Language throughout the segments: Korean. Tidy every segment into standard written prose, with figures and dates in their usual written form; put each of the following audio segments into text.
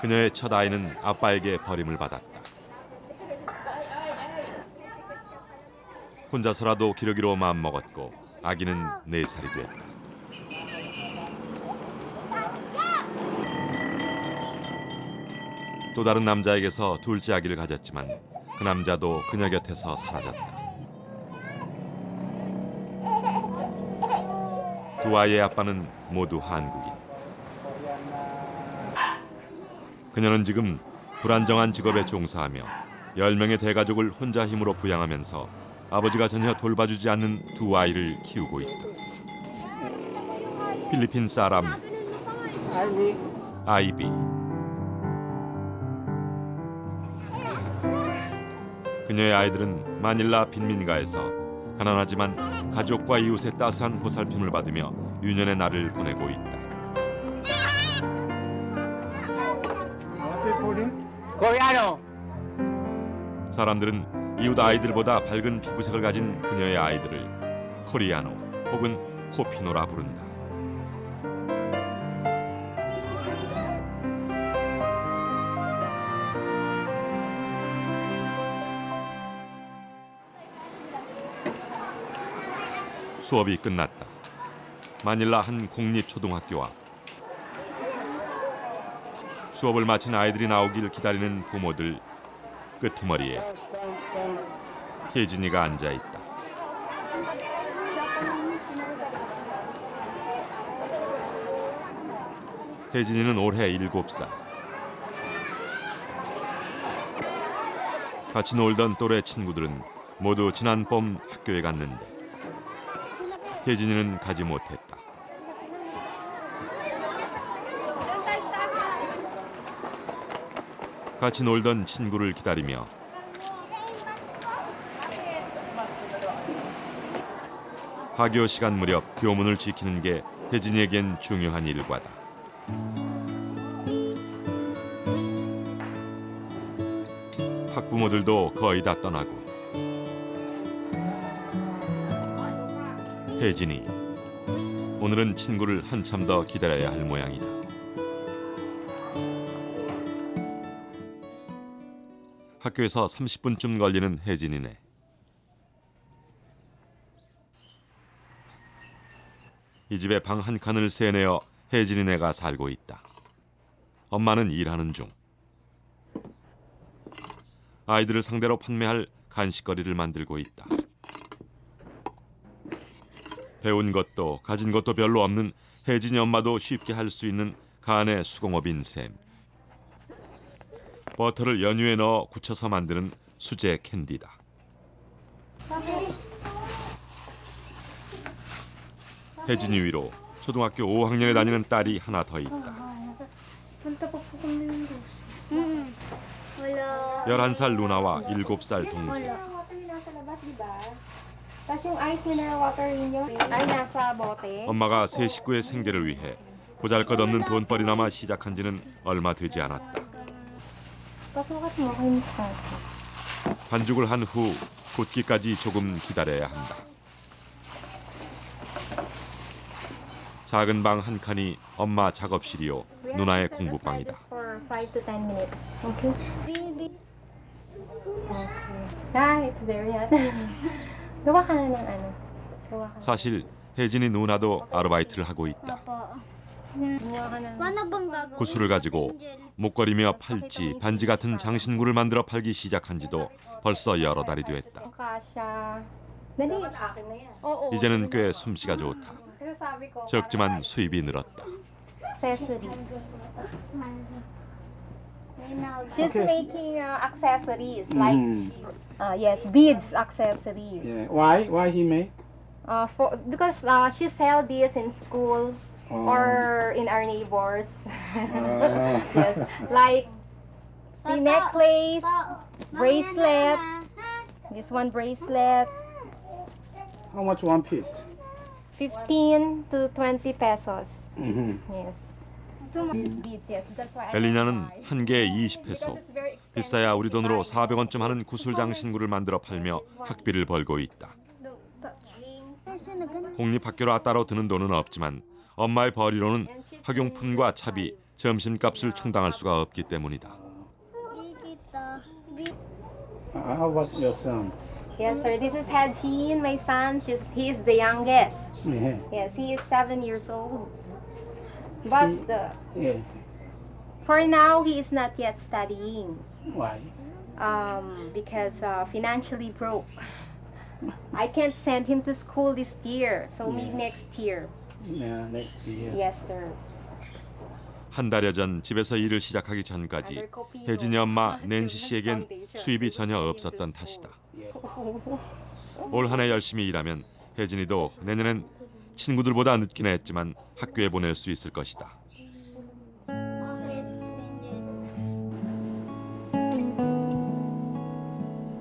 그녀의 첫 아이는 아빠에게 버림을 받았다. 혼자서라도 기르기로 마음먹었고 아기는 4살이 됐다. 또 다른 남자에게서 둘째 아기를 가졌지만 그 남자도 그녀 곁에서 사라졌다. 두 아이의 아빠는 모두 한국인. 그녀는 지금 불안정한 직업에 종사하며 10명의 대가족을 혼자 힘으로 부양하면서 아버지가 전혀 돌봐주지 않는 두 아이를 키우고 있다. 필리핀 사람 아이비. 그녀의 아이들은 마닐라 빈민가에서 가난하지만 가족과 이웃의 따스한 보살핌을 받으며 유년의 날을 보내고 있다. 코리아노. 사람들은 이웃 아이들보다 밝은 피부색을 가진 그녀의 아이들을 코리아노 혹은 코피노라 부른다. 수업이 끝났다. 마닐라 한 공립초등학교와 수업을 마친 아이들이 나오길 기다리는 부모들 끄트머리에 혜진이가 앉아있다. 혜진이는 올해 7살. 같이 놀던 또래 친구들은 모두 지난 봄 학교에 갔는데 혜진이는 가지 못했다. 같이 놀던 친구를 기다리며 학교 시간 무렵 교문을 지키는 게 혜진이에겐 중요한 일과다. 학부모들도 거의 다 떠나고 혜진이 오늘은 친구를 한참 더 기다려야 할 모양이다. 학교에서 30분쯤 걸리는 혜진이네. 이 집에 방 한 칸을 세내어 혜진이네가 살고 있다. 엄마는 일하는 중. 아이들을 상대로 판매할 간식거리를 만들고 있다. 배운 것도 가진 것도 별로 없는 혜진이 엄마도 쉽게 할 수 있는 간의 수공업인 셈. 버터를 연유에 넣어 굳혀서 만드는 수제 캔디다. 혜진이 위로 초등학교 5학년에 다니는 딸이 하나 더 있다. 11살 누나와 7살 동생. 엄마가 세 식구의 생계를 위해 보잘것없는 돈벌이나마 시작한 지는 얼마 되지 않았다. 반죽을 한 후 굳기까지 조금 기다려야 한다. 작은 방 한 칸이 엄마 작업실이요 누나의 공부방이다. 사실 혜진이 누나도 아르바이트를 하고 있다. 구슬을 가지고 목걸이며 팔찌, 반지 같은 장신구를 만들어 팔기 시작한 지도 벌써 여러 달이 됐다. 이제는 꽤 솜씨가 좋다. 적지만 수입이 늘었다. She's making accessories like yes, beads accessories. Yeah. Why he make? Because she sell this in school or in our neighbors. Yes, like the necklace, bracelet. This one bracelet, How much one piece? 15 to 20 pesos. Mm-hmm. Yes. These beads, yes. That's why I 엘리냐는 buy. 한 개에 Because 20페소. it's very expensive 비싸야 우리 to 돈으로 buy. 400원쯤 하는 구슬 장신구를 만들어 팔며 학비를 벌고 있다. 공립학교라 따로 드는 돈은 없지만 엄마의 벌이로는 학용품과 차비, 점심값을 충당할 수가 없기 때문이다. How about your son? Yes, sir. This is Hajin, my son. He's the youngest. Yeah. Yes, he is 7 years old. But Yeah. for now, he is not yet studying. Why? Because financially broke. I can't send him to school this year, so maybe next year. Yeah, next year. Yes, sir. 한 달여 전 집에서 일을 시작하기 전까지 혜진이 엄마 낸시 씨에겐 수입이 전혀 없었던 탓이다. 올 한 해 열심히 일하면 혜진이도 내년엔 친구들보다 늦기는 했지만 학교에 보낼 수 있을 것이다.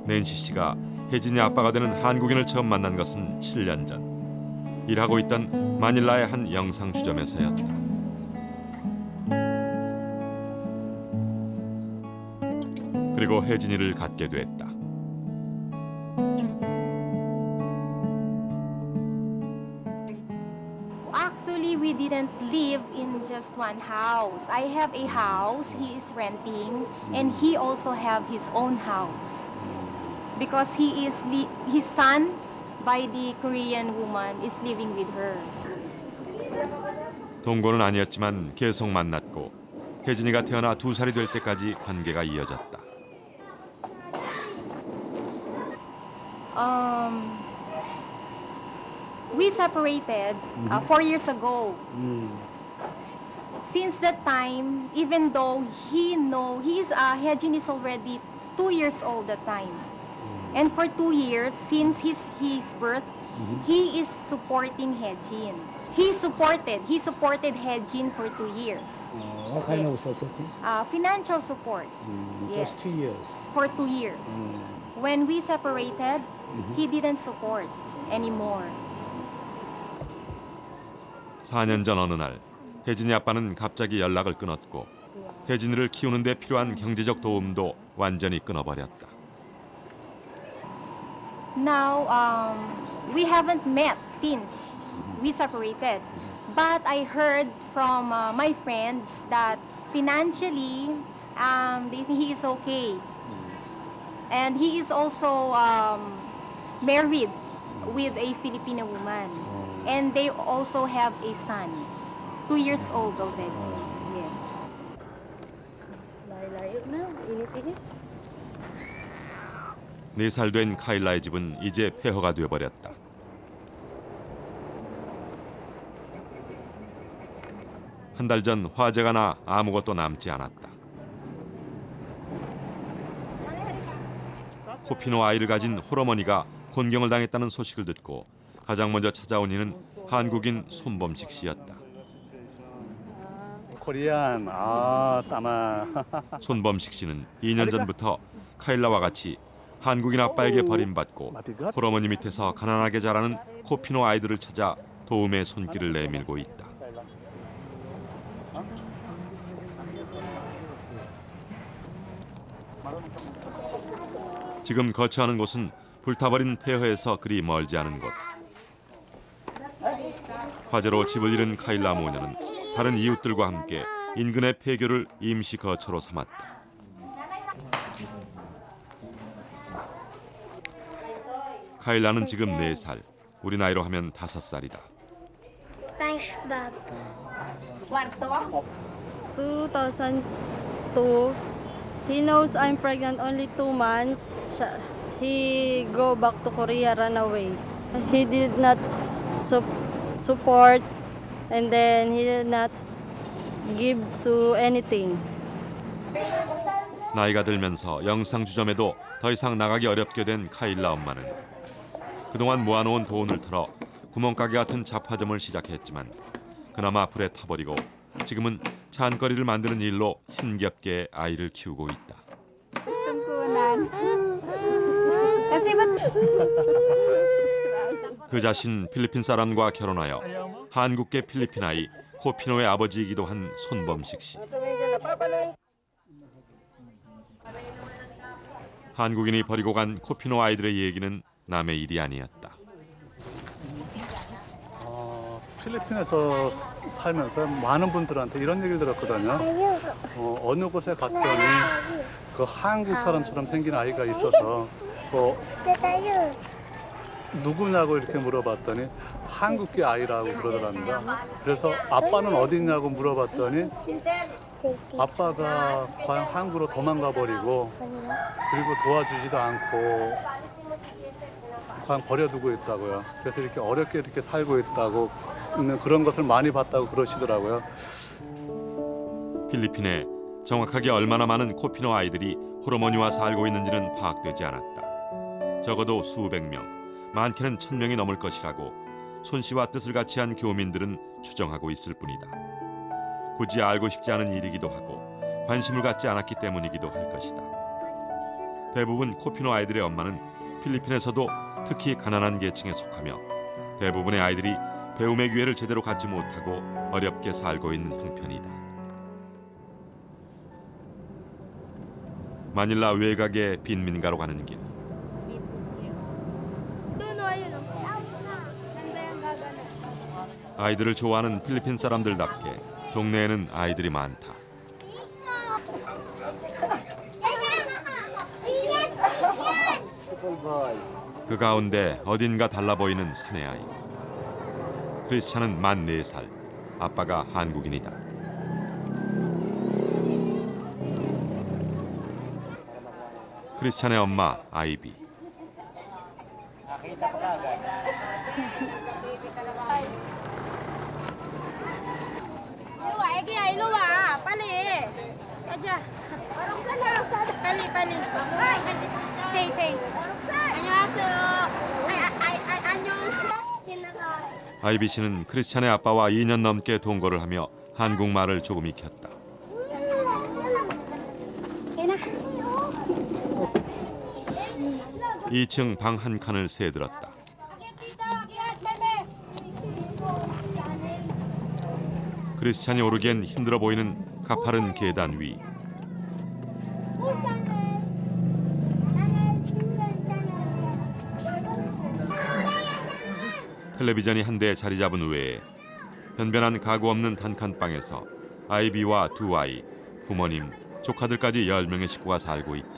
낸시 씨가 혜진이 아빠가 되는 한국인을 처음 만난 것은 7년 전. 일하고 있던 마닐라의 한 영상 주점에서였다. 그리고 혜진이를 갖게 됐다. Actually, we didn't live in just one house. I have a house he is renting, and he also have his own house. Because his son, by the Korean woman, is living with her. 동거는 아니었지만 계속 만났고 혜진이가 태어나 2살이 될 때까지 관계가 이어졌다. We separated 4 years ago. Since that time, even though Hejin is already 2 years old that time. And for 2 years, since his birth, he is supporting Hejin. He supported Hejin for 2 years. What kind of supporting? Financial support. Just 2 years. For 2 years. When we separated, he didn't support anymore. 4년 전 어느 날 혜진이 아빠는 갑자기 연락을 끊었고 혜진이를 키우는 데 필요한 경제적 도움도 완전히 끊어버렸다. Now, we haven't met since we separated. But I heard from my friends that financially, they think he is okay. And he is also married with a Filipino woman. And they also have a son, 2 years old already. Yeah. Layo na, init-init. 4살 된 카일라의 집은 이제 폐허가 되어버렸다. 한 달 전 화재가 나 아무것도 남지 않았다. 코피노 아이를 가진 홀어머니가 곤경을 당했다는 소식을 듣고 가장 먼저 찾아온 이는 한국인 손범식 씨였다. Korean. tama. 손범식 씨는 2년 전부터 카일라와 같이 한국인 아빠에게 버림받고 홀어머니 밑에서 가난하게 자라는 코피노 아이들을 찾아 도움의 손길을 내밀고 있다. 지금 거처하는 곳은 불타버린 폐허에서 그리 멀지 않은 곳. 화재로 집을 잃은 카일라 모녀는 다른 이웃들과 함께 인근의 폐교를 임시 거처로 삼았다. 카일라는 지금 4살, 우리 나이로 하면 5살이다. Thanks, Bob. 2002, he knows I'm pregnant only 2 months. He go back to Korea, run away. He did not support, and then he did not give to anything. 나이가 들면서 영상 주점에도 더 이상 나가기 어렵게 된 카일라 엄마는 그동안 모아놓은 돈을 털어 구멍가게 같은 잡화점을 시작했지만 그나마 불에 타버리고 지금은 찬거리를 만드는 일로 힘겹게 아이를 키우고 있다. 그 자신 필리핀 사람과 결혼하여 한국계 필리핀 아이 코피노의 아버지이기도 한 손범식 씨. 한국인이 버리고 간 코피노 아이들의 얘기는 남의 일이 아니었다. 필리핀에서 살면서 많은 분들한테 이런 얘기를 들었거든요. 어느 곳에 갔더니 그 한국 사람처럼 생긴 아이가 있어서 누구냐고 이렇게 물어봤더니 한국계 아이라고 그러더랍니다. 그래서 아빠는 어디 있냐고 물어봤더니 아빠가 과연 한국으로 도망가 버리고 그리고 도와주지도 않고 과연 버려두고 있다고요. 그래서 이렇게 어렵게 이렇게 살고 있다고 있는 그런 것을 많이 봤다고 그러시더라고요. 필리핀에 정확하게 얼마나 많은 코피노 아이들이 호르몬이와 살고 있는지는 파악되지 않았다. 적어도 수백 명, 많게는 1000명이 넘을 것이라고 손 씨와 뜻을 같이 한 교민들은 추정하고 있을 뿐이다. 굳이 알고 싶지 않은 일이기도 하고 관심을 갖지 않았기 때문이기도 할 것이다. 대부분 코피노 아이들의 엄마는 필리핀에서도 특히 가난한 계층에 속하며 대부분의 아이들이 배움의 기회를 제대로 갖지 못하고 어렵게 살고 있는 형편이다. 마닐라 외곽의 빈민가로 가는 길. 아이들을 좋아하는 필리핀 사람들답게 동네에는 아이들이 많다. 그 가운데 어딘가 달라 보이는 사내 아이. 크리스찬은 만 4살, 아빠가 한국인이다. 크리스찬의 엄마 아이비. 아이비 씨는 크리스찬의 아빠와 2년 넘게 동거를 하며 한국말을 조금 익혔다. 2층 방 한 칸을 새들었다. 크리스찬이 오르기엔 힘들어 보이는 가파른 계단 위. 텔레비전이 한 대 자리 잡은 외에 변변한 가구 없는 단칸방에서 아이비와 두 아이, 부모님, 조카들까지 10명의 식구가 살고 있다.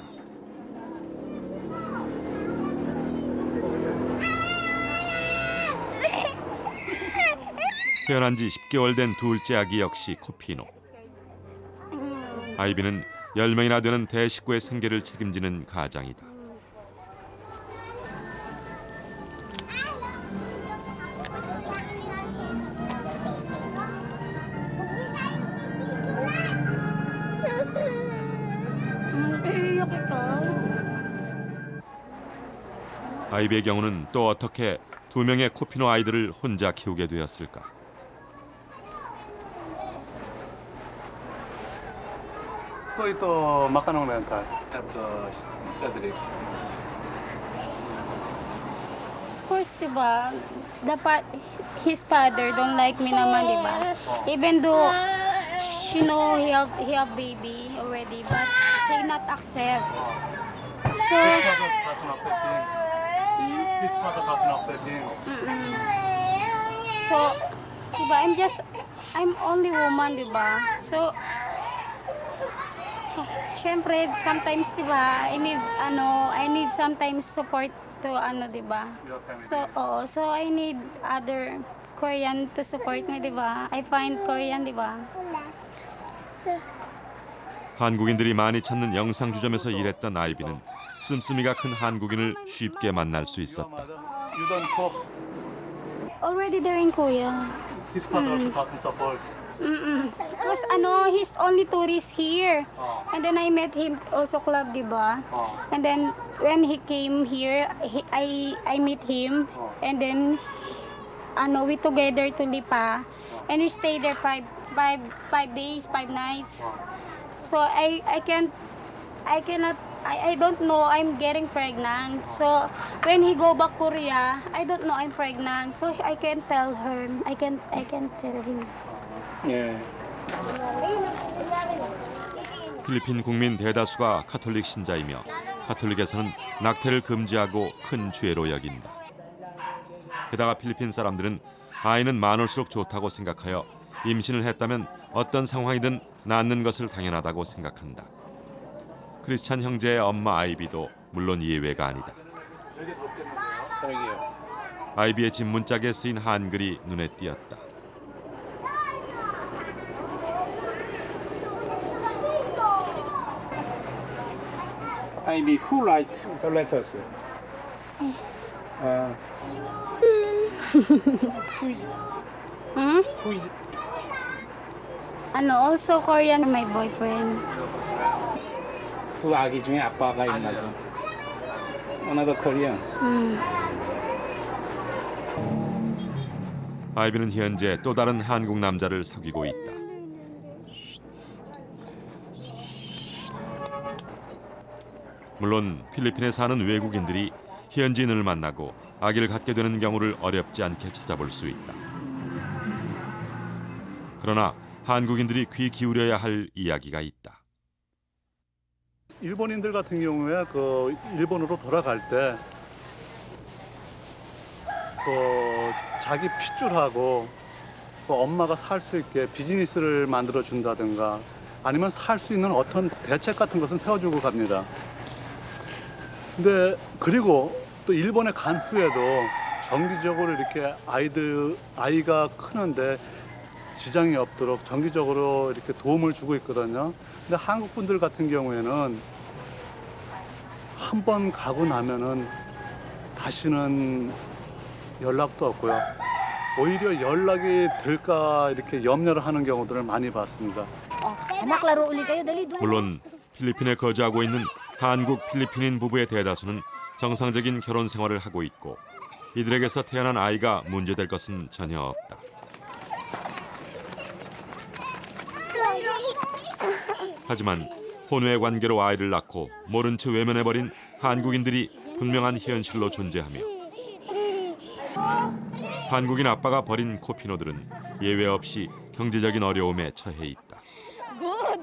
태어난 지 10개월 된 둘째 아기 역시 코피노. 아이비는 10명이나 되는 대식구의 생계를 책임지는 가장이다. 아이비의 경우는 또 어떻게 2명의 코피노 아이들을 혼자 키우게 되었을까? ito makanong mental. Cedric. Of course, diba, dapat his father don't like me naman, diba? Even though, you know, he have baby already, but he not accept. So, His mother doesn't accept him. so, diba, I'm only woman, diba? So, syempre, sometimes, diba, I need sometimes support to, diba? So I need other Korean to support me, diba? I find Korean, diba? 한국인들이 많이 찾는 영상주점에서 일했던 아이비는 씀씀이가 큰 한국인을 쉽게 만날 수 있었다. You don't talk. Already there in Korea. His father also doesn't support. Because he's only tourist here. And then I met him also club, diba? And then when he came here, I meet him. And then we together to Lipa. And we stayed there 5 days, 5 nights. So I don't know I'm getting pregnant. So when he go back Korea, I don't know I'm pregnant. So I can tell her. I can tell him. 예. 필리핀 국민 대다수가 카톨릭 신자이며 카톨릭에서는 낙태를 금지하고 큰 죄로 여긴다. 게다가 필리핀 사람들은 아이는 많을수록 좋다고 생각하여 임신을 했다면 어떤 상황이든 낳는 것을 당연하다고 생각한다. 크리스찬 형제의 엄마 아이비도 물론 예외가 아니다. 아이비의 집 문짝에 쓰인 한글이 눈에 띄었다. Ivy, who write the letters? Hmm? Who is Ano, also Korean, my boyfriend. 두 아기 중에 아빠가 있나죠? Another Koreans. 아이비는 현재 또 다른 한국 남자를 사귀고 있다. 물론 필리핀에 사는 외국인들이 현지인을 만나고 아기를 갖게 되는 경우를 어렵지 않게 찾아볼 수 있다. 그러나 한국인들이 귀 기울여야 할 이야기가 있다. 일본인들 같은 경우에 그 일본으로 돌아갈 때 자기 핏줄하고 그 엄마가 살 수 있게 비즈니스를 만들어 준다든가 아니면 살 수 있는 어떤 대책 같은 것은 세워주고 갑니다. 근데 그리고 또 일본에 간 후에도 정기적으로 이렇게 아이가 크는데 지장이 없도록 정기적으로 이렇게 도움을 주고 있거든요. 근데 한국 분들 같은 경우에는 한 번 가고 나면은 다시는 연락도 없고요. 오히려 연락이 될까 이렇게 염려를 하는 경우들을 많이 봤습니다. Anak, laro uli kayo. Dali, doon. 물론 필리핀에 거주하고 있는 한국 필리핀인 부부의 대다수는 정상적인 결혼 생활을 하고 있고 이들에게서 태어난 아이가 문제될 것은 전혀 없다. 하지만 혼외 관계로 아이를 낳고 모른 채 외면해버린 한국인들이 분명한 현실로 존재하며 한국인 아빠가 버린 코피노들은 예외 없이 경제적인 어려움에 처해 있다. Good.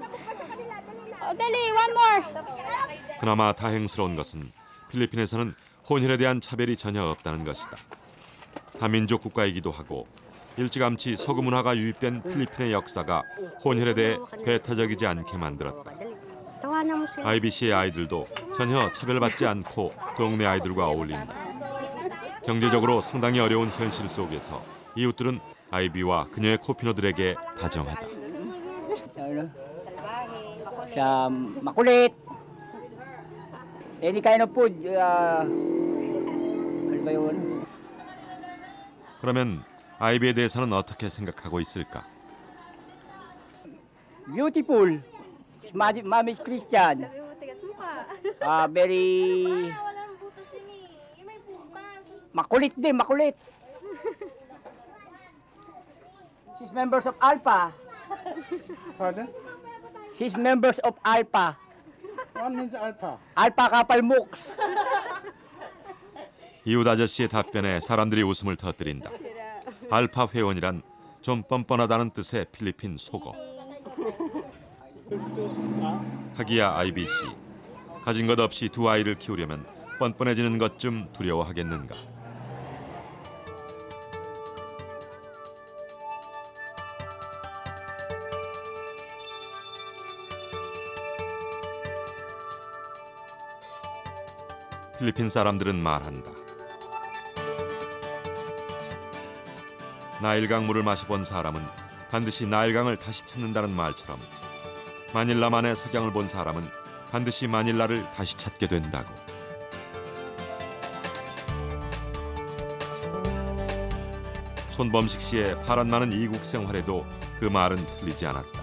Oh, dali, one more. 그나마 다행스러운 것은 필리핀에서는 혼혈에 대한 차별이 전혀 없다는 것이다. 다민족 국가이기도 하고 일찌감치 서구 문화가 유입된 필리핀의 역사가 혼혈에 대해 배타적이지 않게 만들었다. 아이비 씨의 아이들도 전혀 차별받지 않고 동네 아이들과 어울린다. 경제적으로 상당히 어려운 현실 속에서 이웃들은 아이비와 그녀의 코피노들에게 다정하다. Siya makulit. Any kind of food. Ano ba yun? 그러면 아이비에 대해서는 어떻게 생각하고 있을까? Beautiful. Mom is Christian. Very makulit din, makulit. She's members of Alpha. Pardon? She's members of Alpha. What means alpha? Alpha Kapal Mooks. 이웃 아저씨의 답변에 사람들이 웃음을 터뜨린다. 알파 회원이란 좀 뻔뻔하다는 뜻의 필리핀 속어. 하기야 아이비 씨, 가진 것 없이 두 아이를 키우려면 뻔뻔해지는 것 좀 두려워하겠는가. 필리핀 사람들은 말한다. 나일강 물을 마셔본 사람은 반드시 나일강을 다시 찾는다는 말처럼 마닐라만의 석양을 본 사람은 반드시 마닐라를 다시 찾게 된다고. 손범식 씨의 파란 많은 이국 생활에도 그 말은 틀리지 않았다.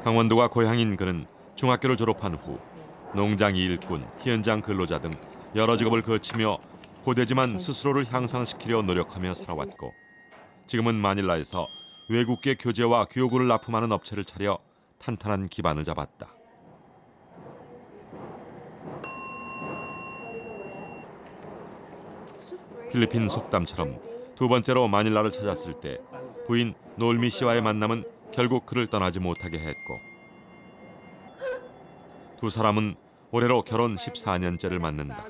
강원도가 고향인 그는 중학교를 졸업한 후 농장 일꾼, 현장 근로자 등 여러 직업을 거치며 고되지만 스스로를 향상시키려 노력하며 살아왔고 지금은 마닐라에서 외국계 교재와 교구를 납품하는 업체를 차려 탄탄한 기반을 잡았다. 필리핀 속담처럼 두 번째로 마닐라를 찾았을 때 부인 놀미 씨와의 만남은 결국 그를 떠나지 못하게 했고 두 사람은 올해로 결혼 14년째를 맞는다.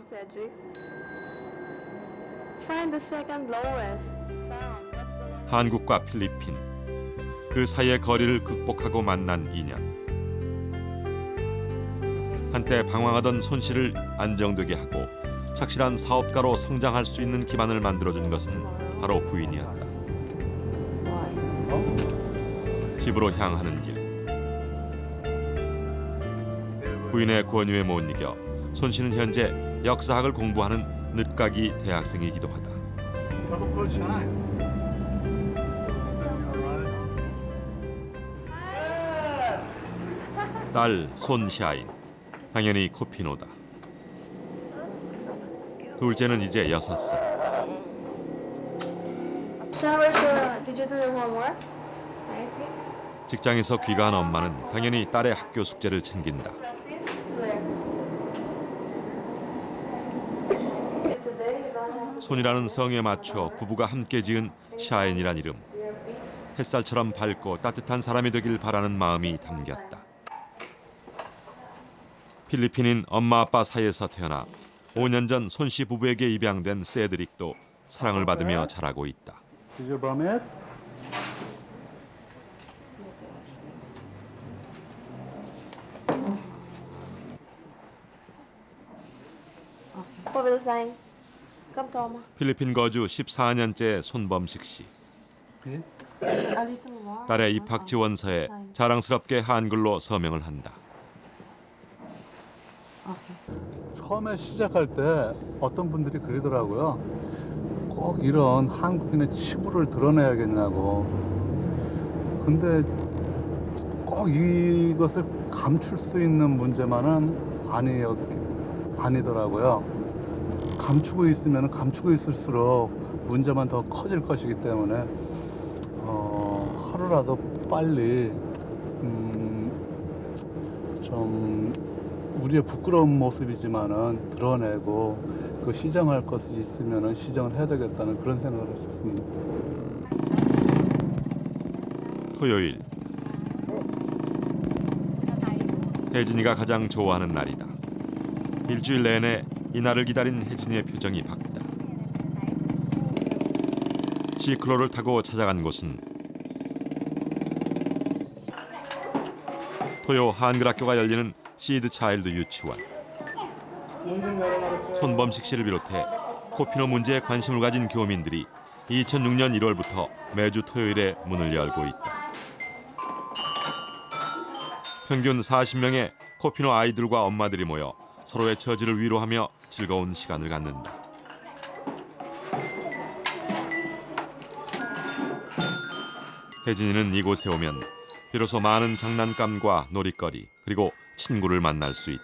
Find the second lowest sound. What's the next? 한국과 필리핀 그 사이의 거리를 극복하고 만난 인연. 한때 방황하던 손 씨를 안정되게 하고 착실한 사업가로 성장할 수 있는 기반을 만들어준 것은 바로 부인이었다. 집으로 향하는 길. 부인의 권유에 못 이겨 손 씨는 현재 역사학을 공부하는 늦가기 대학생이기도 하다. 딸 손샤인, 당연히 코피노다. 둘째는 이제 6살. Did you do your homework? 직장에서 귀가한 엄마는 당연히 딸의 학교 숙제를 챙긴다. 손이라는 성에 맞춰 부부가 함께 지은 샤인이란 이름. 햇살처럼 밝고 따뜻한 사람이 되길 바라는 마음이 담겼다. 필리핀인 엄마 아빠 사이에서 태어나 5년 전 손씨 부부에게 입양된 세드릭도 사랑을 받으며 자라고 있다. Did you vomit? 필리핀 거주 14년째 손범식 씨. 딸의 입학 지원서에 자랑스럽게 한글로 서명을 한다. 처음에 시작할 때 어떤 분들이 그러더라고요. 꼭 이런 한국인의 치부를 드러내야겠냐고. 근데 꼭 이것을 감출 수 있는 문제만은 아니더라고요. 감추고 있으면 감추고 있을수록 문제만 더 커질 것이기 때문에 하루라도 빨리 좀 우리의 부끄러운 모습이지만은 드러내고 그 시정할 것이 있으면은 시정을 해야 되겠다는 그런 생각을 했었습니다. 토요일. 혜진이가 가장 좋아하는 날이다. 일주일 내내 이날을 기다린 혜진이의 표정이 밝다. 시클로를 타고 찾아간 곳은 토요 한글학교가 열리는 시드 차일드 유치원. 손범식 씨를 비롯해 코피노 문제에 관심을 가진 교민들이 2006년 1월부터 매주 토요일에 문을 열고 있다. 평균 40명의 코피노 아이들과 엄마들이 모여 서로의 처지를 위로하며 즐거운 시간을 갖는다. 혜진이는 이곳에 오면 비로소 많은 장난감과 놀이거리 그리고 친구를 만날 수 있다.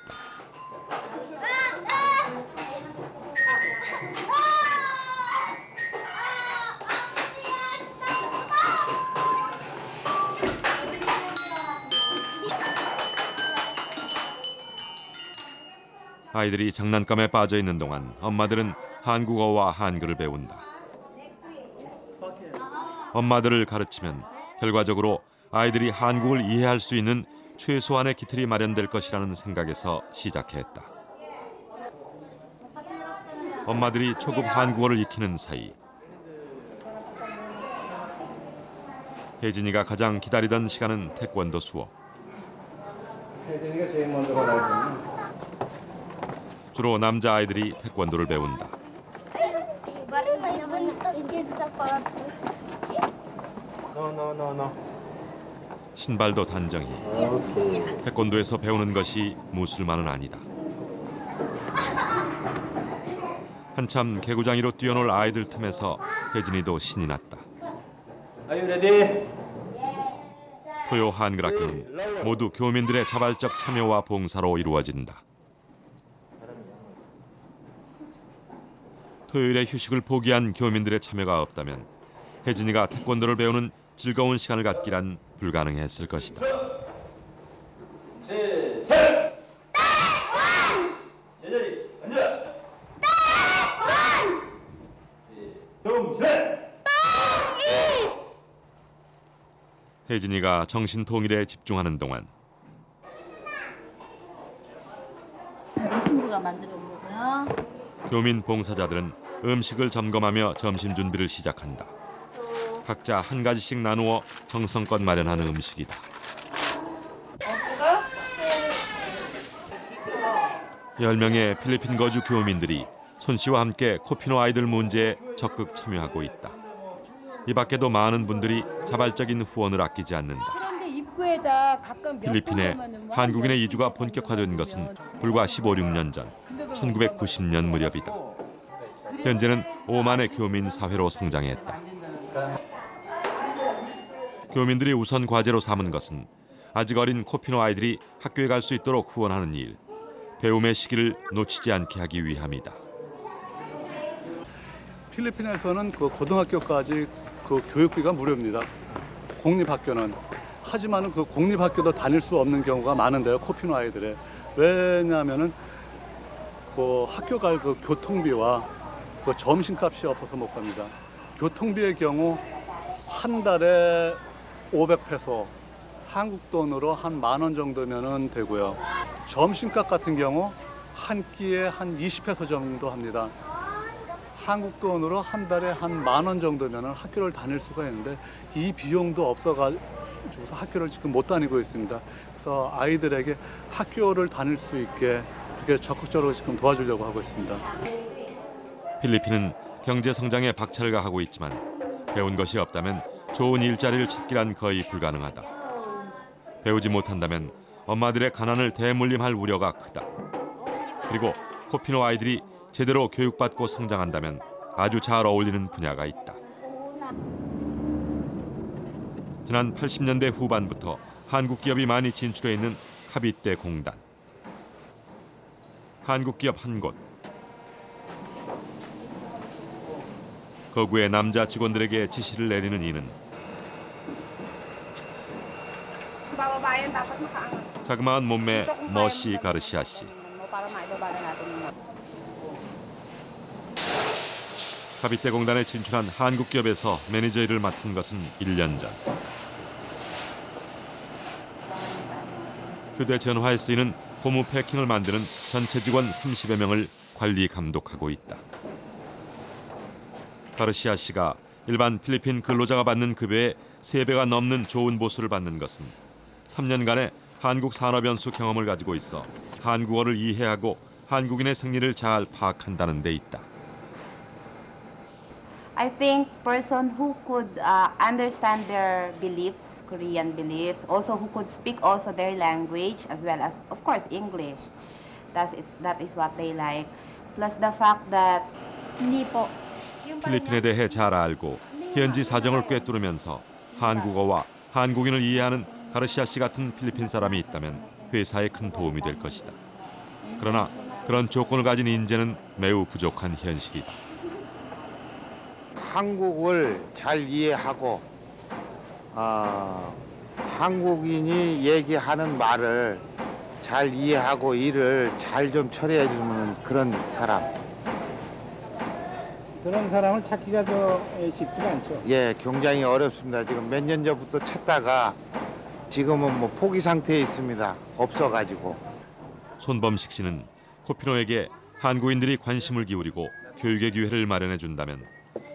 아이들이 장난감에 빠져 있는 동안 엄마들은 한국어와 한글을 배운다. 엄마들을 가르치면 결과적으로 아이들이 한국을 이해할 수 있는 최소한의 기틀이 마련될 것이라는 생각에서 시작했다. 엄마들이 초급 한국어를 익히는 사이 혜진이가 가장 기다리던 시간은 태권도 수업. 혜진이가 제일 먼저 가르쳤네. 주로 남자아이들이 태권도를 배운다. No. 신발도 단정히. 태권도에서 배우는 것이 무술만은 아니다. 한참 개구장이로 뛰어놀 아이들 틈에서 혜진이도 신이 났다. Are you ready? 토요 한글학교는 모두 교민들의 자발적 참여와 봉사로 이루어진다. 토요일에 휴식을 포기한 교민들의 참여가 없다면 혜진이가 태권도를 배우는 즐거운 시간을 갖기란 불가능했을 것이다. 제자리 앉아. 동시에. 혜진이가 정신 통일에 집중하는 동안 친구가 만들어 온 거고요. 교민 봉사자들은 음식을 점검하며 점심 준비를 시작한다. 각자 한 가지씩 나누어 정성껏 마련한 음식이다. 열 명의 필리핀 거주 교민들이 손 씨와 함께 코피노 아이들 문제에 적극 참여하고 있다. 이 밖에도 많은 분들이 자발적인 후원을 아끼지 않는다. 필리핀에 한국인의 이주가 본격화된 것은 불과 16년 전 1990년 무렵이다. 현재는 5만의 교민 사회로 성장했다. 교민들이 우선 과제로 삼은 것은 아직 어린 코피노 아이들이 학교에 갈 수 있도록 후원하는 일, 배움의 시기를 놓치지 않게 하기 위함이다. 필리핀에서는 그 고등학교까지 그 교육비가 무료입니다. 공립학교는. 하지만 그 공립학교도 다닐 수 없는 경우가 많은데요. 코피노 아이들의. 왜냐하면은 그 학교 갈 그 교통비와 그 점심값이 없어서 못 갑니다. 교통비의 경우 한 달에 500페소, 한국 돈으로 한 10,000원 정도면은 되고요. 점심값 같은 경우 한 끼에 한 20페소 정도 합니다. 한국 돈으로 한 달에 한 10,000원 정도면은 학교를 다닐 수가 있는데 이 비용도 없어가지고 학교를 지금 못 다니고 있습니다. 그래서 아이들에게 학교를 다닐 수 있게 이렇게 적극적으로 지금 도와주려고 하고 있습니다. 필리핀은 경제 성장에 박차를 가하고 있지만 배운 것이 없다면 좋은 일자리를 찾기란 거의 불가능하다. 배우지 못한다면 엄마들의 가난을 대물림할 우려가 크다. 그리고 코피노 아이들이 제대로 교육받고 성장한다면 아주 잘 어울리는 분야가 있다. 지난 80년대 후반부터 한국 기업이 많이 진출해 있는 카비떼 공단. 한국 기업 한 곳. 거구의 남자 직원들에게 지시를 내리는 이는 자그마한 몸매 머시 가르시아 씨. 카비떼 공단에 진출한 한국 기업에서 매니저 일을 맡은 것은 1년 전. 휴대전화에 쓰이는 고무 패킹을 만드는 전체 직원 30여 명을 관리 감독하고 있다. 가르시아 씨가 일반 필리핀 근로자가 받는 급여의 3배가 넘는 좋은 보수를 받는 것은 3년간의 한국 산업연수 경험을 가지고 있어 한국어를 이해하고 한국인의 생리를 잘 파악한다는 데 있다. I think person who could understand their beliefs, Korean beliefs, also who could speak also their language as well as, of course, English. That is what they like. Plus the fact that Hindi po. 필리핀에 대해 잘 알고 현지 사정을 꿰뚫으면서 한국어와 한국인을 이해하는 가르시아 씨 같은 필리핀 사람이 있다면 회사에 큰 도움이 될 것이다. 그러나 그런 조건을 가진 인재는 매우 부족한 현실이다. 한국을 잘 이해하고 한국인이 얘기하는 말을 잘 이해하고 일을 잘 좀 처리해 주는 그런 사람. 그런 사람을 찾기가 쉽지가 않죠. 예, 굉장히 어렵습니다. 지금 몇 년 전부터 찾다가 지금은 뭐 포기 상태에 있습니다. 없어가지고. 손범식 씨는 코피노에게 한국인들이 관심을 기울이고 교육의 기회를 마련해 준다면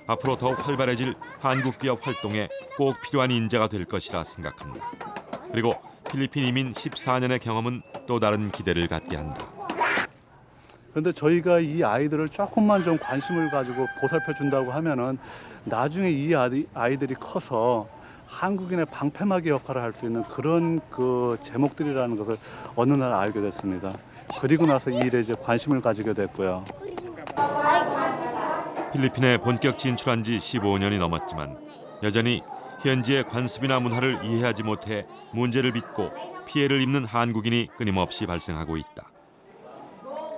앞으로 더욱 활발해질 한국 기업 활동에 꼭 필요한 인재가 될 것이라 생각한다. 그리고 필리핀 이민 14년의 경험은 또 다른 기대를 갖게 한다. 그런데 저희가 이 아이들을 조금만 좀 관심을 가지고 보살펴 준다고 하면은 나중에 이 아이들이 커서 한국인의 방패막이 역할을 할 수 있는 그런 그 제목들이라는 것을 어느 날 알게 됐습니다. 그리고 나서 이 일에 이제 관심을 가지게 됐고요. 필리핀에 본격 진출한 지 15년이 넘었지만 여전히 현지의 관습이나 문화를 이해하지 못해 문제를 빚고 피해를 입는 한국인이 끊임없이 발생하고 있다.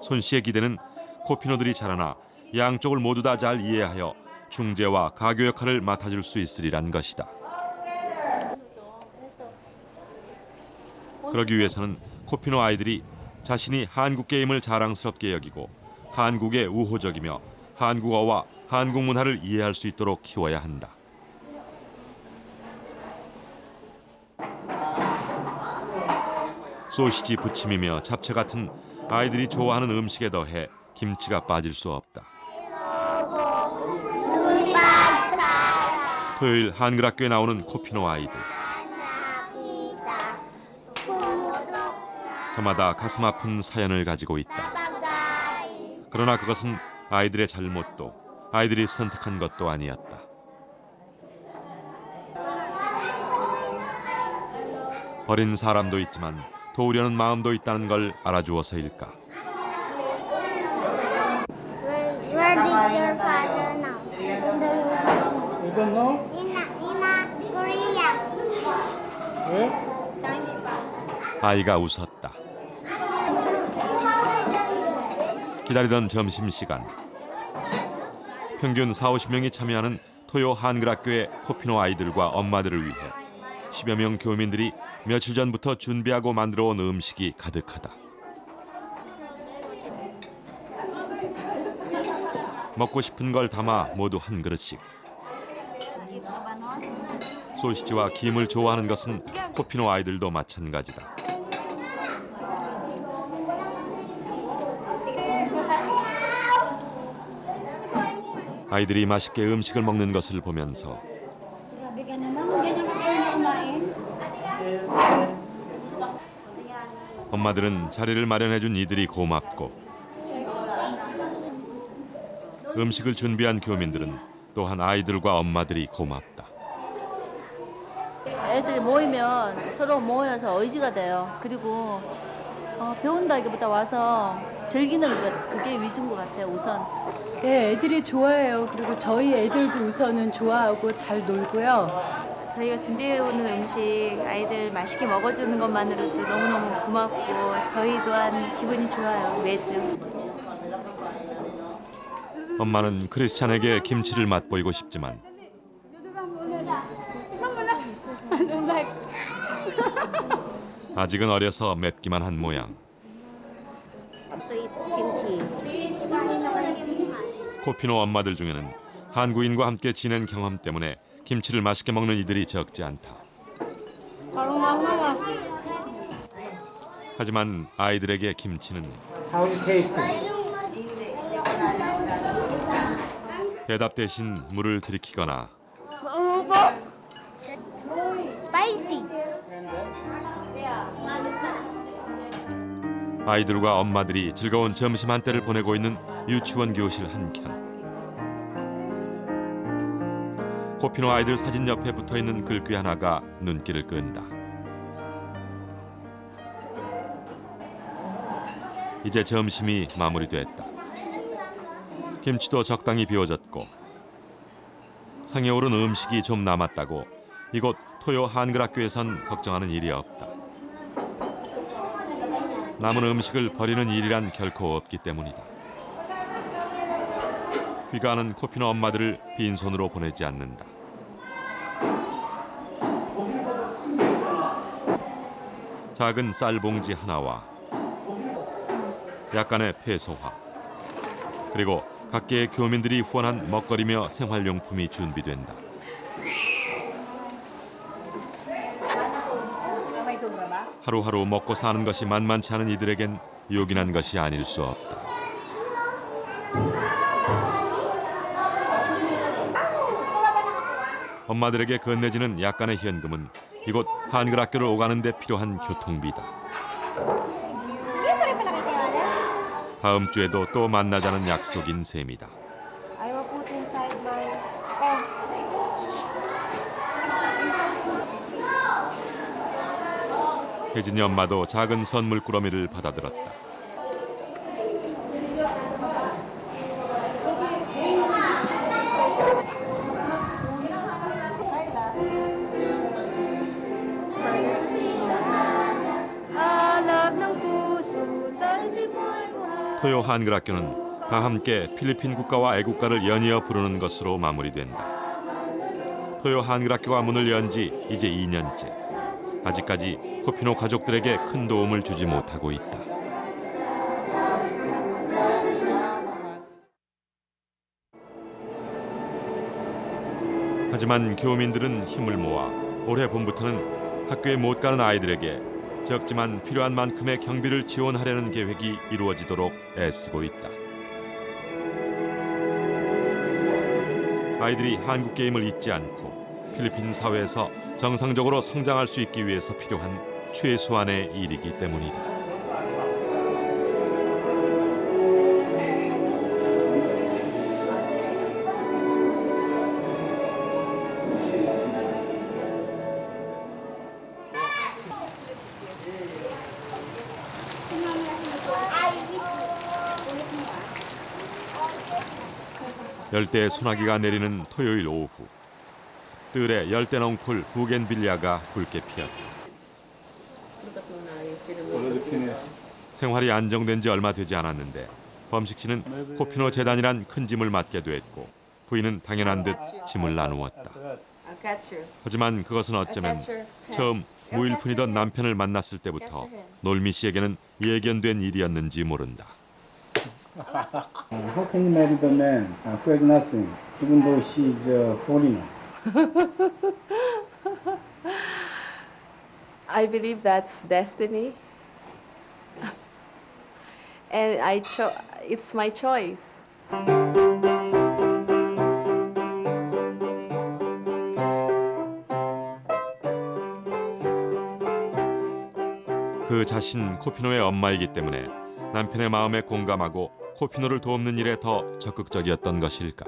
손 씨의 기대는 코피노들이 자라나 양쪽을 모두 다 잘 이해하여 중재와 가교 역할을 맡아줄 수 있으리란 것이다. 그러기 위해서는 코피노 아이들이 자신이 한국 게임을 자랑스럽게 여기고 한국에 우호적이며 한국어와 한국 문화를 이해할 수 있도록 키워야 한다. 소시지 부침이며 잡채 같은 아이들이 좋아하는 음식에 더해 김치가 빠질 수 없다. 토요일 한글학교에 나오는 코피노 아이들. 저마다 가슴 아픈 사연을 가지고 있다. 그러나 그것은 아이들의 잘못도 아이들이 선택한 것도 아니었다. 버린 사람도 있지만 도우려는 마음도 있다는 걸 알아주어서일까. Where did your father now? You don't know? In Korea. Where? 아이가 웃었다. 기다리던 점심시간. 평균 40~50명이 참여하는 토요 한글학교의 코피노 아이들과 엄마들을 위해 10여 명 교민들이 며칠 전부터 준비하고 만들어온 음식이 가득하다. 먹고 싶은 걸 담아 모두 한 그릇씩. 소시지와 김을 좋아하는 것은 코피노 아이들도 마찬가지다. 아이들이 맛있게 음식을 먹는 것을 보면서 엄마들은 자리를 마련해준 이들이 고맙고 음식을 준비한 교민들은 또한 아이들과 엄마들이 고맙다. 애들이 모이면 서로 모여서 의지가 돼요. 그리고 배운다기보다 와서 즐기는 것, 그게 위주인 것 같아요, 우선. 네, 애들이 좋아해요. 그리고 저희 애들도 우선은 좋아하고 잘 놀고요. 저희가 준비해오는 음식 아이들 맛있게 먹어주는 것만으로도 너무너무 고맙고 저희 또한 기분이 좋아요, 매주. 엄마는 크리스찬에게 김치를 맛보이고 싶지만 아직은 어려서 맵기만 한 모양. 코피노 엄마들 중에는 한국인과 함께 지낸 경험 때문에 김치를 맛있게 먹는 이들이 적지 않다. 하지만 아이들에게 김치는 How it tastes? 대답 대신 물을 들이키거나 Spicy. 아이들과 엄마들이 즐거운 점심 한때를 보내고 있는 유치원 교실 한켠. 코피노 아이들 사진 옆에 붙어있는 글귀 하나가 눈길을 끈다. 이제 점심이 마무리됐다. 김치도 적당히 비워졌고 상에 오른 음식이 좀 남았다고 이곳 토요 한글학교에선 걱정하는 일이 없다. 남은 음식을 버리는 일이란 결코 없기 때문이다. 귀가하는 코피노 엄마들을 빈손으로 보내지 않는다. 작은 쌀 봉지 하나와 약간의 패소화, 그리고 각계의 교민들이 후원한 먹거리며 생활용품이 준비된다. 하루하루 먹고 사는 것이 만만치 않은 이들에겐 요긴한 것이 아닐 수 없다. 엄마들에게 건네지는 약간의 현금은 이곳 한글학교를 오가는 데 필요한 교통비다. 다음 주에도 또 만나자는 약속인 셈이다. I will put inside my... 혜진이 엄마도 작은 선물 꾸러미를 받아들었다. 토요 한글학교는 다 함께 필리핀 국가와 애국가를 연이어 부르는 것으로 마무리된다. 토요 한글학교가 문을 연 지 이제 2년째. 아직까지 코피노 가족들에게 큰 도움을 주지 못하고 있다. 하지만 교민들은 힘을 모아 올해 봄부터는 학교에 못 가는 아이들에게 적지만 필요한 만큼의 경비를 지원하려는 계획이 이루어지도록 애쓰고 있다. 아이들이 한국 게임을 잊지 않고 필리핀 사회에서 정상적으로 성장할 수 있기 위해서 필요한 최소한의 일이기 때문이다. 열대 소나기가 내리는 토요일 오후, 뜰에 열대 넝쿨 부겐빌리아가 붉게 피었다. 생활이 안정된 지 얼마 되지 않았는데 범식 씨는 코피노 재단이란 큰 짐을 맡게 됐고 부인은 당연한 듯 짐을 나누었다. 하지만 그것은 어쩌면 처음 무일푼이던 남편을 만났을 때부터 놀미 씨에게는 예견된 일이었는지 모른다. How can you marry the man who has nothing, even though he's a foreigner? I believe that's destiny. And it's my choice. 그 자신 코피노의 엄마이기 때문에 남편의 마음에 공감하고 코피노를 돕는 일에 더 적극적이었던 것일까?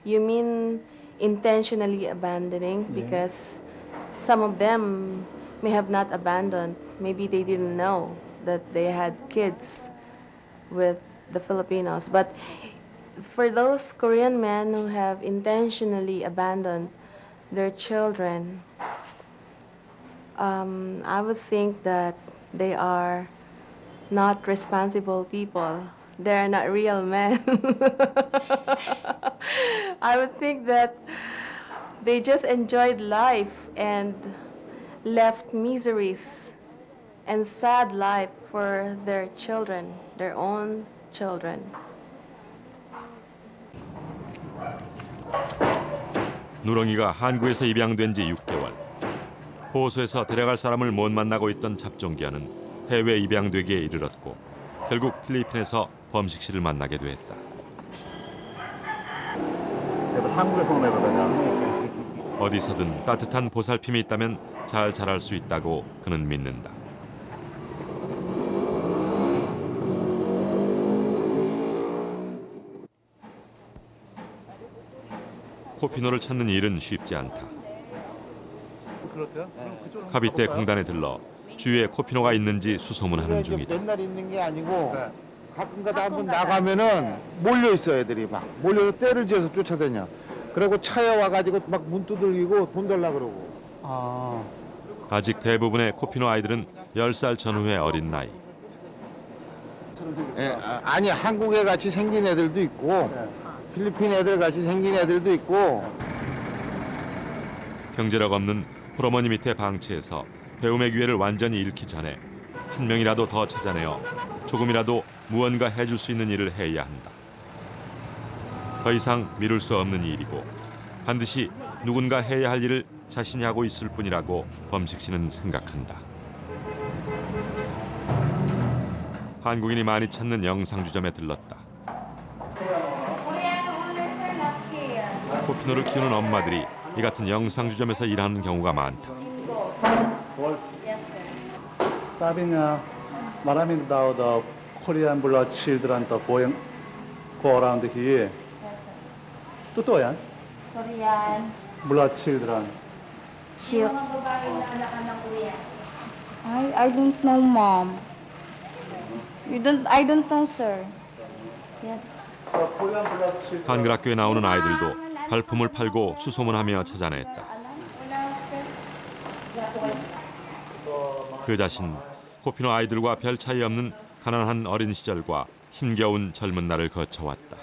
You mean intentionally abandoning? Because some of them may have not abandoned. Maybe they didn't know that they had kids with the Filipinos. But for those Korean men who have intentionally abandoned their children, I would think that they are not responsible people. They are not real men. I would think that they just enjoyed life and left miseries and sad life for their children, their own children. 누렁이가 한국에서 입양된 지 6개월. 호수에서 데려갈 사람을 못 만나고 있던 잡종기아는 해외 입양되기에 이르렀고 결국 필리핀에서 범식 씨를 만나게 됐다. 한국에서 온 애거든요. 어디서든 따뜻한 보살핌이 있다면 잘 자랄 수 있다고 그는 믿는다. 코피노를 찾는 일은 쉽지 않다. 카비떼 공단에 들러 주위에 코피노가 있는지 수소문하는 중이다. 맨날 있는 게 아니고 가끔가다 한번 나가면은 몰려 있어 애들이 막 몰려서 떼를 지어서 쫓아다녀. 그리고 차에 와가지고 막 문 두들기고 돈 달라 그러고. 아직 대부분의 코피노 아이들은 10살 전후의 어린 나이. 아니 한국 애 같이 생긴 애들도 있고 필리핀 애들 같이 생긴 애들도 있고. 경제력 없는 홀어머니 밑에 방치해서 배움의 기회를 완전히 잃기 전에 한 명이라도 더 찾아내어 조금이라도 무언가 해줄 수 있는 일을 해야 한다. 더 이상 미룰 수 없는 일이고 반드시 누군가 해야 할 일을 자신이 하고 있을 뿐이라고 범식 씨는 생각한다. 한국인이 많이 찾는 영상주점에 들렀다. 코피노를 키우는 엄마들이 이 같은 영상주점에서 일하는 경우가 많다. Sabi niya, marami daw Korean blood children going go around here. Totoo yan? Korean. Blood children. I don't know, Mom. I don't know, sir. Yes. 한글 학교에 나오는 아이들도 발품을 팔고 수소문하며 찾아냈다. 그 자신 코피노 아이들과 별 차이 없는 가난한 어린 시절과 힘겨운 젊은 날을 거쳐왔다.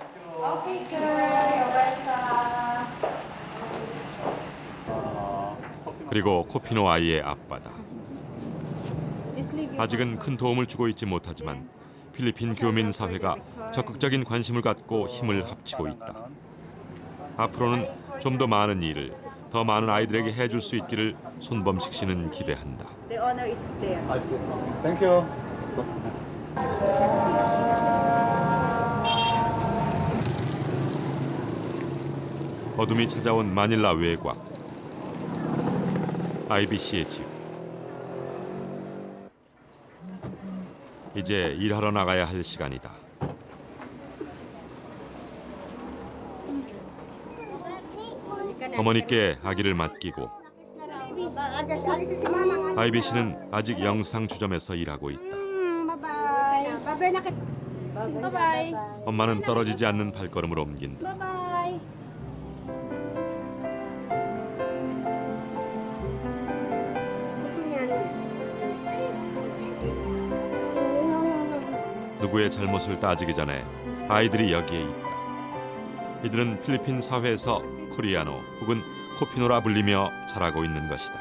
그리고 코피노 아이의 아빠다. 아직은 큰 도움을 주고 있지 못하지만 필리핀 교민 사회가 적극적인 관심을 갖고 힘을 합치고 있다. 앞으로는 좀 더 많은 일을 더 많은 아이들에게 해줄 수 있기를 손범식 씨는 기대한다. The honor is there. I see. Thank you. 어둠이 찾아온 마닐라 외곽. 아이비 씨의 집. 이제 일하러 나가야 할 시간이다. 어머니께 아기를 맡기고 아이비 씨는 아직 영상 주점에서 일하고 있다. 엄마는 떨어지지 않는 발걸음으로 옮긴다. 누구의 잘못을 따지기 전에 아이들이 여기에 있다. 이들은 필리핀 사회에서 코리아노 혹은 코피노라 불리며 자라고 있는 것이다.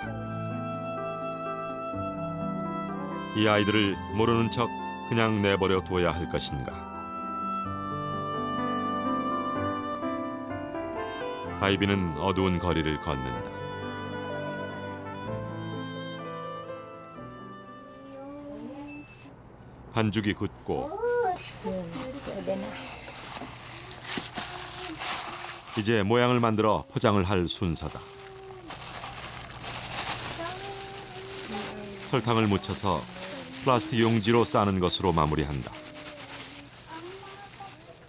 이 아이들을 모르는 척 그냥 내버려 두어야 할 것인가? 아이비는 어두운 거리를 걷는다. 반죽이 굳고 이제 모양을 만들어 포장을 할 순서다. 설탕을 묻혀서 플라스틱 용지로 싸는 것으로 마무리한다.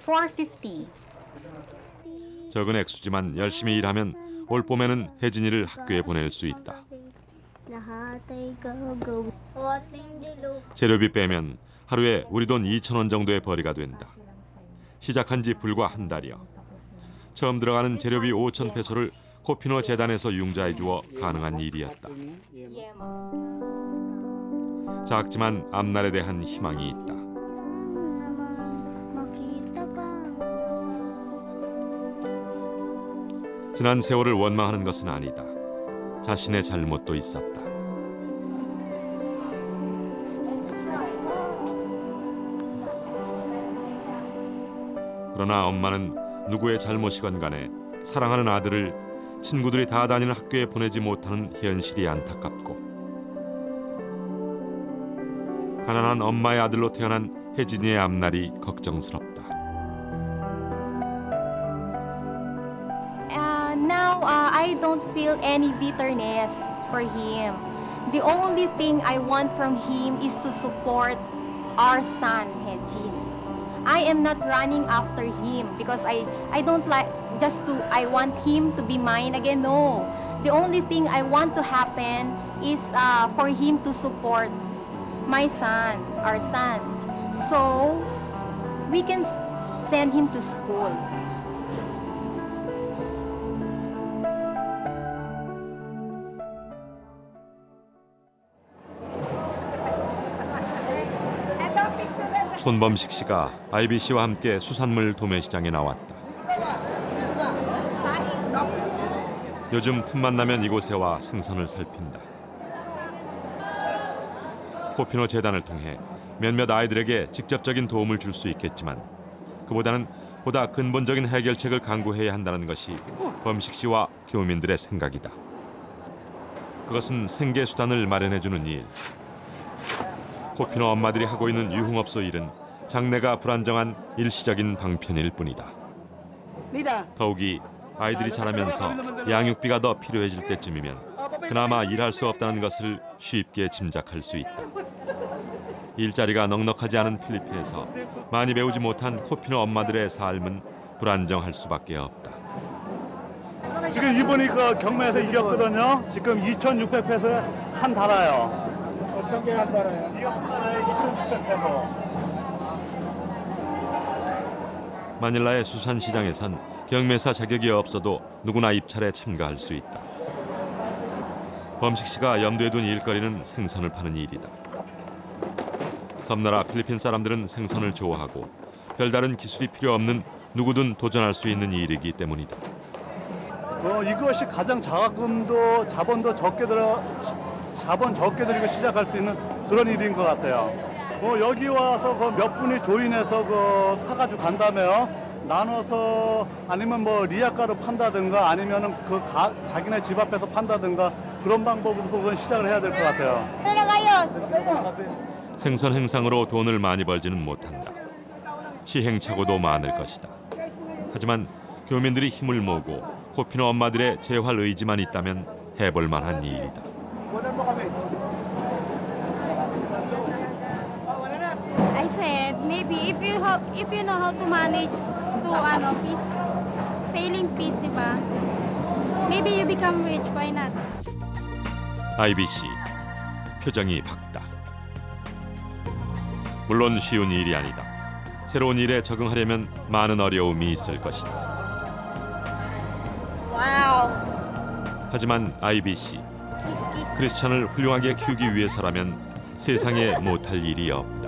450. 적은 액수지만 열심히 일하면 올 봄에는 혜진이를 학교에 보낼 수 있다. 재료비 빼면 하루에 우리 돈 2,000원 정도의 벌이가 된다. 시작한 지 불과 한 달여. 처음 들어가는 재료비 5,000페소를 코피노 재단에서 융자해 주어 가능한 일이었다. 작지만 앞날에 대한 희망이 있다. 지난 세월을 원망하는 것은 아니다. 자신의 잘못도 있었다. 그러나 엄마는 누구의 잘못이건 간에 사랑하는 아들을 친구들이 다 다니는 학교에 보내지 못하는 현실이 안타깝고 가난한 엄마의 아들로 태어난 혜진이의 앞날이 걱정스럽다. Now I don't feel any bitterness for him. The only thing I want from him is to support our son, Hejin. I am not running after him because I don't like just to I want him to be mine again. No, the only thing I want to happen is for him to support my son, our son, so we can send him to school. 손범식 씨가 아이비 씨와 함께 수산물 도매시장에 나왔다. 요즘 틈만 나면 이곳에 와 생선을 살핀다. 코피노 재단을 통해 몇몇 아이들에게 직접적인 도움을 줄 수 있겠지만 그보다는 보다 근본적인 해결책을 강구해야 한다는 것이 범식 씨와 교민들의 생각이다. 그것은 생계수단을 마련해주는 일. 코피노 엄마들이 하고 있는 유흥업소 일은 장래가 불안정한 일시적인 방편일 뿐이다. 더욱이 아이들이 자라면서 양육비가 더 필요해질 때쯤이면 그나마 일할 수 없다는 것을 쉽게 짐작할 수 있다. 일자리가 넉넉하지 않은 필리핀에서 많이 배우지 못한 코피노 엄마들의 삶은 불안정할 수밖에 없다. 지금 이분이 그 경매에서 이겼거든요. 지금 2,600페소에 한 달아요. 어떤 게 한 달아요? 이거 한 달아요. 2,600페소. 마닐라의 수산시장에선 경매사 자격이 없어도 누구나 입찰에 참가할 수 있다. 범식 씨가 염두에 둔 일거리는 생선을 파는 일이다. 섬나라 필리핀 사람들은 생선을 좋아하고 별다른 기술이 필요 없는 누구든 도전할 수 있는 일이기 때문이다. 이것이 가장 자본도 적게 들이고 시작할 수 있는 그런 일인 것 같아요. 여기 와서 몇 분이 조인해서 사가지고 간다며요. 나눠서 아니면 리아가로 판다든가 아니면은 자기네 집 앞에서 판다든가 그런 방법으로 그건 시작을 해야 될 것 같아요. 생선 행상으로 돈을 많이 벌지는 못한다. 시행착오도 많을 것이다. 하지만 교민들이 힘을 모으고 꽃피는 엄마들의 재활 의지만 있다면 해볼 만한 일이다. I said maybe if you know how to manage to piece sailing piece, di ba? Maybe you become rich. Why not? IBC 표정이 밝다. 물론 쉬운 일이 아니다. 새로운 일에 적응하려면 많은 어려움이 있을 것이다. Wow. 하지만 IBC Kiss, kiss. 크리스찬을 훌륭하게 키우기 위해서라면 세상에 못할 일이 없다.